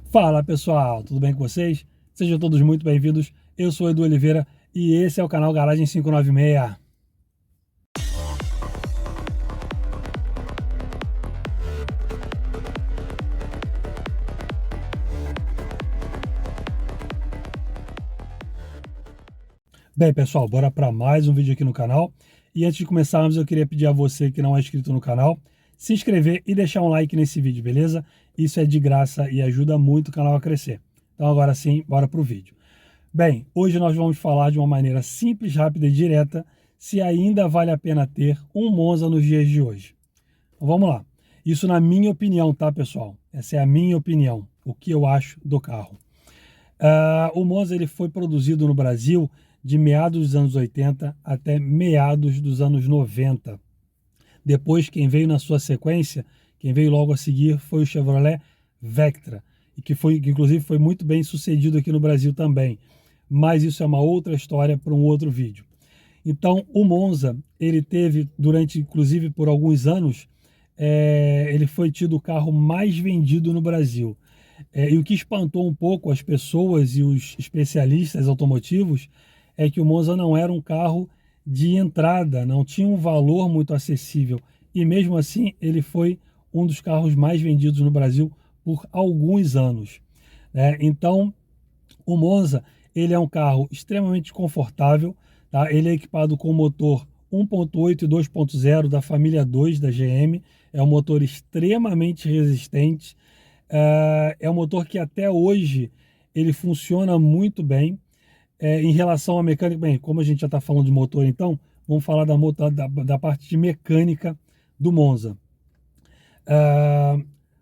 Fala pessoal, tudo bem com vocês? Sejam todos muito bem-vindos. Eu sou Edu Oliveira e esse é o canal Garagem 596. Bem pessoal, bora para mais um vídeo aqui no canal. E antes de começarmos, eu queria pedir a você que não é inscrito no canal, se inscrever e deixar um like nesse vídeo, beleza? Isso é de graça e ajuda muito o canal a crescer. Então agora sim, bora pro vídeo. Bem, hoje nós vamos falar de uma maneira simples, rápida e direta se ainda vale a pena ter um Monza nos dias de hoje. Então, vamos lá. Isso na minha opinião, tá, pessoal? Essa é a minha opinião, o que eu acho do carro. O Monza ele foi produzido no Brasil de meados dos anos 80 até meados dos anos 90. Depois, quem veio na sua sequência, quem veio logo a seguir foi o Chevrolet Vectra, e que inclusive foi muito bem sucedido aqui no Brasil também. Mas isso é uma outra história para um outro vídeo. Então, o Monza, ele teve, durante, inclusive por alguns anos, ele foi tido o carro mais vendido no Brasil. E o que espantou um pouco as pessoas e os especialistas automotivos é que o Monza não era um carro de entrada, não tinha um valor muito acessível. E mesmo assim, ele foi um dos carros mais vendidos no Brasil por alguns anos. Então, o Monza, ele é um carro extremamente confortável, tá? Ele é equipado com motor 1.8 e 2.0 da família 2 da GM. É um motor extremamente resistente. É um motor que até hoje ele funciona muito bem. Em relação à mecânica, bem, como a gente já está falando de motor, então vamos falar da parte de mecânica do Monza.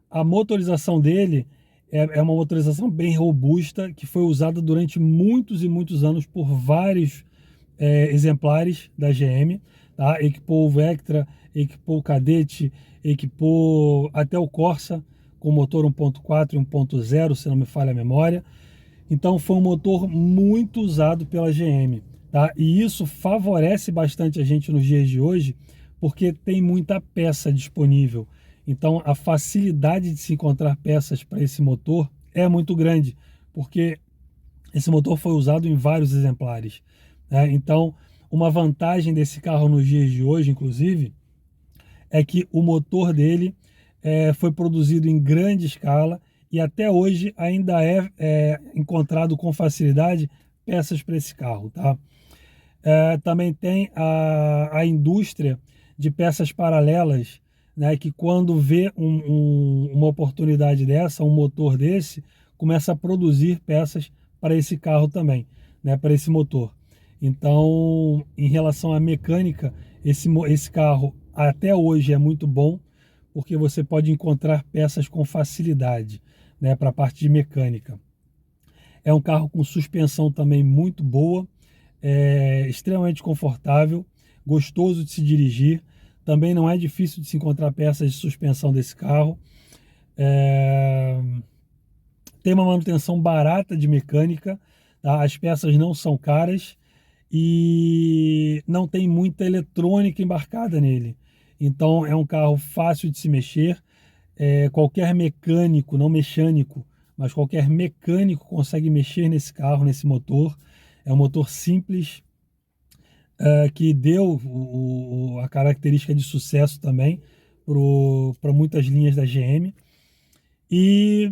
A motorização dele é uma motorização bem robusta, que foi usada durante muitos e muitos anos por vários exemplares da GM. Tá? Equipou o Vectra, equipou o Cadete, equipou até o Corsa com motor 1.4 e 1.0, se não me falha a memória. Então foi um motor muito usado pela GM, tá? E isso favorece bastante a gente nos dias de hoje, porque tem muita peça disponível. Então a facilidade de se encontrar peças para esse motor é muito grande, porque esse motor foi usado em vários exemplares, né? Então uma vantagem desse carro nos dias de hoje, inclusive, é que o motor dele foi produzido em grande escala e até hoje ainda é encontrado com facilidade peças para esse carro, tá? Também tem a indústria de peças paralelas, né, que quando vê uma oportunidade dessa, um motor desse, começa a produzir peças para esse carro também, né, para esse motor. Então, em relação à mecânica, esse carro até hoje é muito bom, porque você pode encontrar peças com facilidade, né, para a parte de mecânica. É um carro com suspensão também muito boa, extremamente confortável, gostoso de se dirigir. Também não é difícil de se encontrar peças de suspensão desse carro. Tem uma manutenção barata de mecânica, tá? As peças não são caras e não tem muita eletrônica embarcada nele. Então é um carro fácil de se mexer. Qualquer mecânico, não mecânico, mas qualquer mecânico consegue mexer nesse carro, nesse motor. É um motor simples, que deu a característica de sucesso também para muitas linhas da GM. E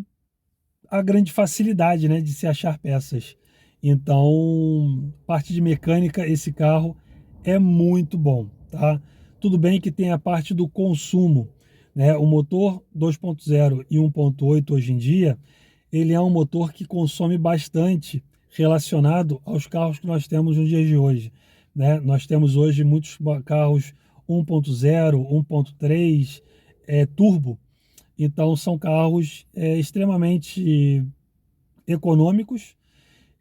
a grande facilidade, né, de se achar peças. Então, parte de mecânica, esse carro é muito bom, tá? Tudo bem que tem a parte do consumo, né? O motor 2.0 e 1.8 hoje em dia, ele é um motor que consome bastante relacionado aos carros que nós temos nos dias de hoje, né? Nós temos hoje muitos carros 1.0, 1.3, turbo. Então são carros extremamente econômicos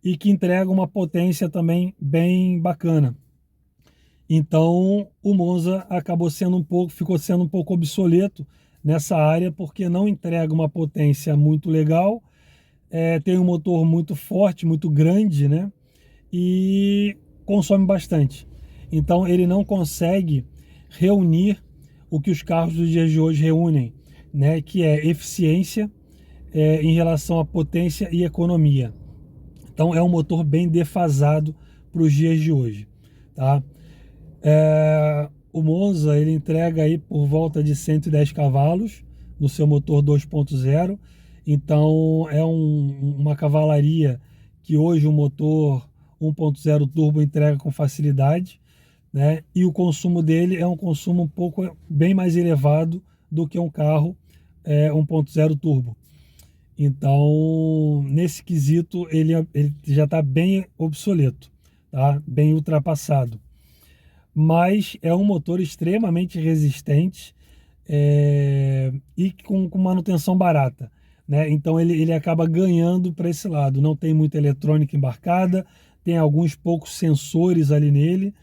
e que entregam uma potência também bem bacana. Então o Monza ficou sendo um pouco obsoleto nessa área, porque não entrega uma potência muito legal, tem um motor muito forte, muito grande, né? E consome bastante. Então ele não consegue reunir o que os carros dos dias de hoje reúnem, né? Que é eficiência, em relação à potência e economia. Então é um motor bem defasado para os dias de hoje, tá? O Monza ele entrega aí por volta de 110 cavalos no seu motor 2.0, então é uma cavalaria que hoje o motor 1.0 turbo entrega com facilidade, né? E o consumo dele é um consumo bem mais elevado do que um carro 1.0 turbo. Então, nesse quesito, ele já está bem obsoleto, tá? Bem ultrapassado. Mas é um motor extremamente resistente e com manutenção barata, né? Então, ele acaba ganhando para esse lado. Não tem muita eletrônica embarcada, tem alguns poucos sensores ali nele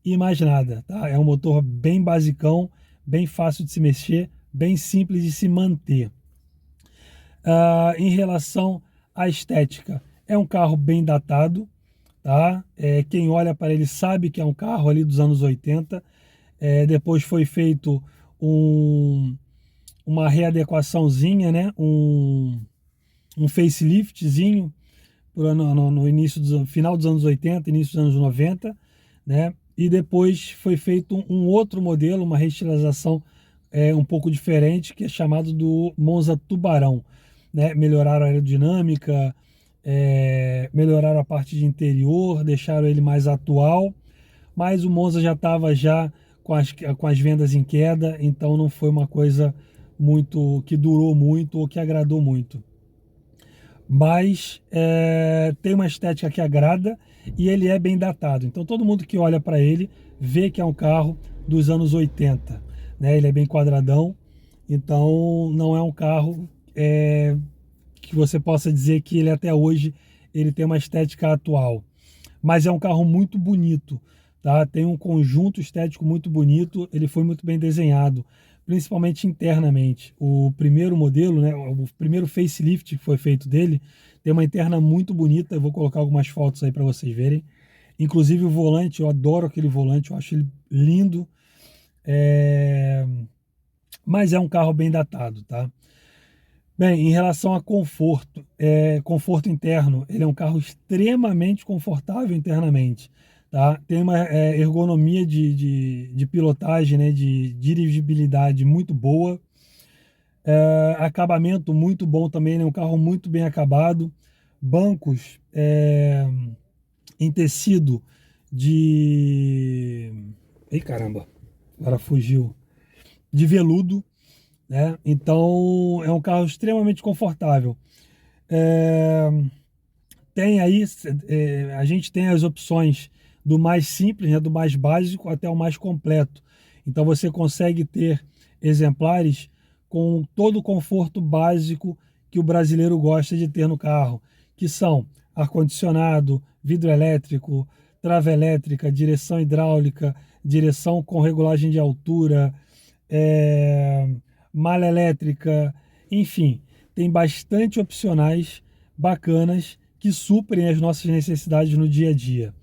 e mais nada, tá? É um motor bem basicão, bem fácil de se mexer, bem simples de se manter. Em relação à estética, é um carro bem datado, tá? Quem olha para ele sabe que é um carro ali dos anos 80. Depois foi feito uma readequaçãozinha, né? Um faceliftzinho no início final dos anos 80, início dos anos 90, né? E depois foi feito um outro modelo, uma reestilização um pouco diferente, que é chamado do Monza Tubarão, né? Melhoraram a aerodinâmica, melhoraram a parte de interior, deixaram ele mais atual, mas o Monza já estava com as vendas em queda, então não foi uma coisa muito que durou muito ou que agradou muito. Mas tem uma estética que agrada e ele é bem datado. Então todo mundo que olha para ele vê que é um carro dos anos 80, né? Ele é bem quadradão, então não é um carro que você possa dizer que ele até hoje ele tem uma estética atual. Mas é um carro muito bonito, tá? Tem um conjunto estético muito bonito, ele foi muito bem desenhado, principalmente internamente. O primeiro modelo, né, o primeiro facelift que foi feito dele, tem uma interna muito bonita, eu vou colocar algumas fotos aí para vocês verem. Inclusive o volante, eu adoro aquele volante, eu acho ele lindo, mas é um carro bem datado, tá? Bem, em relação a conforto, conforto interno, ele é um carro extremamente confortável internamente, tá? Tem uma ergonomia de pilotagem, né, de dirigibilidade muito boa, acabamento muito bom também, é um carro muito bem acabado, bancos em tecido de... Ei, caramba, agora fugiu. De veludo, né? Então é um carro extremamente confortável. Tem aí, a gente tem as opções do mais simples, né, do mais básico até o mais completo. Então você consegue ter exemplares com todo o conforto básico que o brasileiro gosta de ter no carro, que são ar-condicionado, vidro elétrico, trava elétrica, direção hidráulica, direção com regulagem de altura, malha elétrica, enfim, tem bastante opcionais bacanas que suprem as nossas necessidades no dia a dia.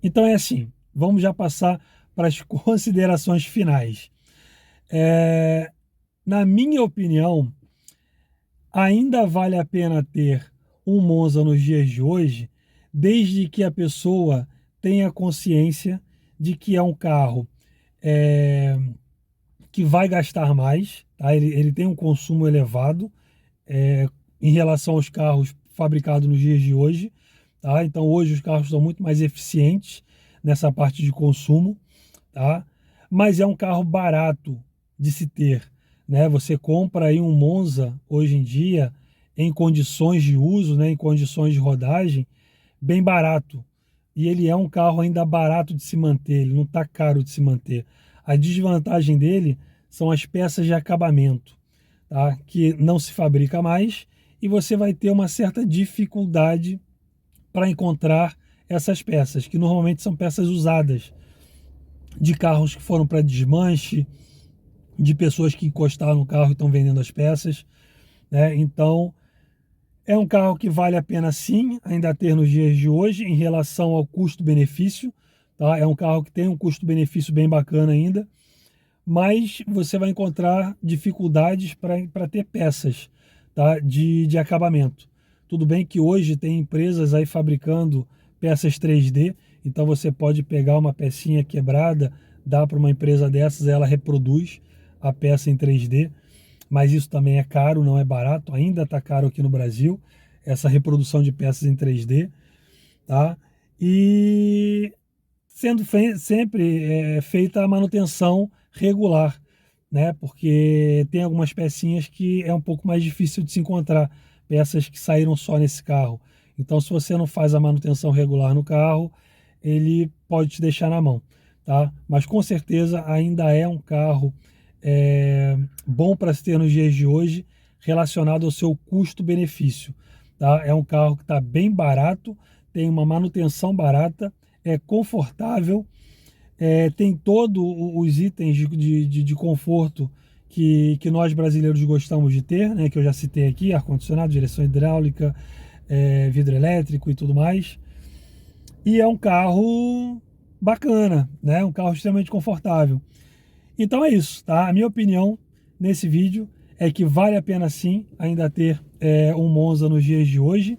Então é assim, vamos já passar para as considerações finais. Na minha opinião, ainda vale a pena ter um Monza nos dias de hoje, desde que a pessoa tenha consciência de que é um carro que vai gastar mais, tá? Ele tem um consumo elevado em relação aos carros fabricados nos dias de hoje, tá? Então hoje os carros são muito mais eficientes nessa parte de consumo, tá? Mas é um carro barato de se ter, né? Você compra aí um Monza hoje em dia em condições de uso, né? Em condições de rodagem, bem barato. E ele é um carro ainda barato de se manter, ele não está caro de se manter. A desvantagem dele são as peças de acabamento, tá? Que não se fabrica mais e você vai ter uma certa dificuldade para encontrar essas peças, que normalmente são peças usadas, de carros que foram para desmanche, de pessoas que encostaram no carro e estão vendendo as peças, né? Então, é um carro que vale a pena sim ainda ter nos dias de hoje em relação ao custo-benefício, tá? É um carro que tem um custo-benefício bem bacana ainda, mas você vai encontrar dificuldades para ter peças, tá? de acabamento. Tudo bem que hoje tem empresas aí fabricando peças 3D, então você pode pegar uma pecinha quebrada, dá para uma empresa dessas, ela reproduz a peça em 3D, mas isso também é caro, não é barato, ainda está caro aqui no Brasil, essa reprodução de peças em 3D, tá? E sendo sempre feita a manutenção regular, né? Porque tem algumas pecinhas que é um pouco mais difícil de se encontrar, peças que saíram só nesse carro. Então, se você não faz a manutenção regular no carro, ele pode te deixar na mão, tá? Mas com certeza ainda é um carro bom para se ter nos dias de hoje, relacionado ao seu custo-benefício, tá? É um carro que está bem barato, tem uma manutenção barata, é confortável, tem todos os itens de conforto que nós brasileiros gostamos de ter, né, que eu já citei aqui, ar-condicionado, direção hidráulica, vidro elétrico e tudo mais. E é um carro bacana, né, um carro extremamente confortável. Então é isso, tá? A minha opinião nesse vídeo é que vale a pena sim ainda ter um Monza nos dias de hoje,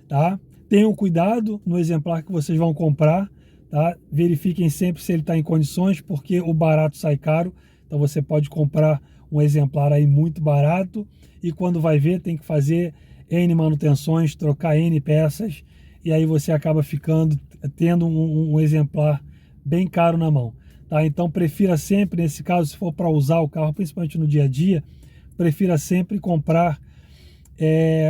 tá? Tenham cuidado no exemplar que vocês vão comprar, tá? Verifiquem sempre se ele está em condições, porque o barato sai caro. Então você pode comprar um exemplar aí muito barato e quando vai ver tem que fazer N manutenções, trocar N peças e aí você acaba tendo um exemplar bem caro na mão. Tá? Então prefira sempre, nesse caso, se for para usar o carro, principalmente no dia a dia, prefira sempre comprar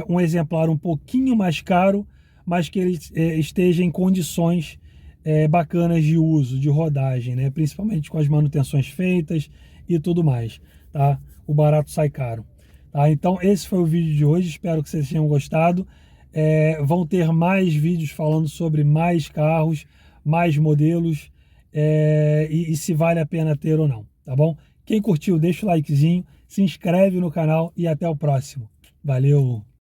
um exemplar um pouquinho mais caro, mas que ele esteja em condições bacanas de uso, de rodagem, né? Principalmente com as manutenções feitas e tudo mais. Tá? O barato sai caro. Tá? Então esse foi o vídeo de hoje, espero que vocês tenham gostado. Vão ter mais vídeos falando sobre mais carros, mais modelos, e se vale a pena ter ou não, tá bom? Quem curtiu, deixa o likezinho, se inscreve no canal e até o próximo. Valeu!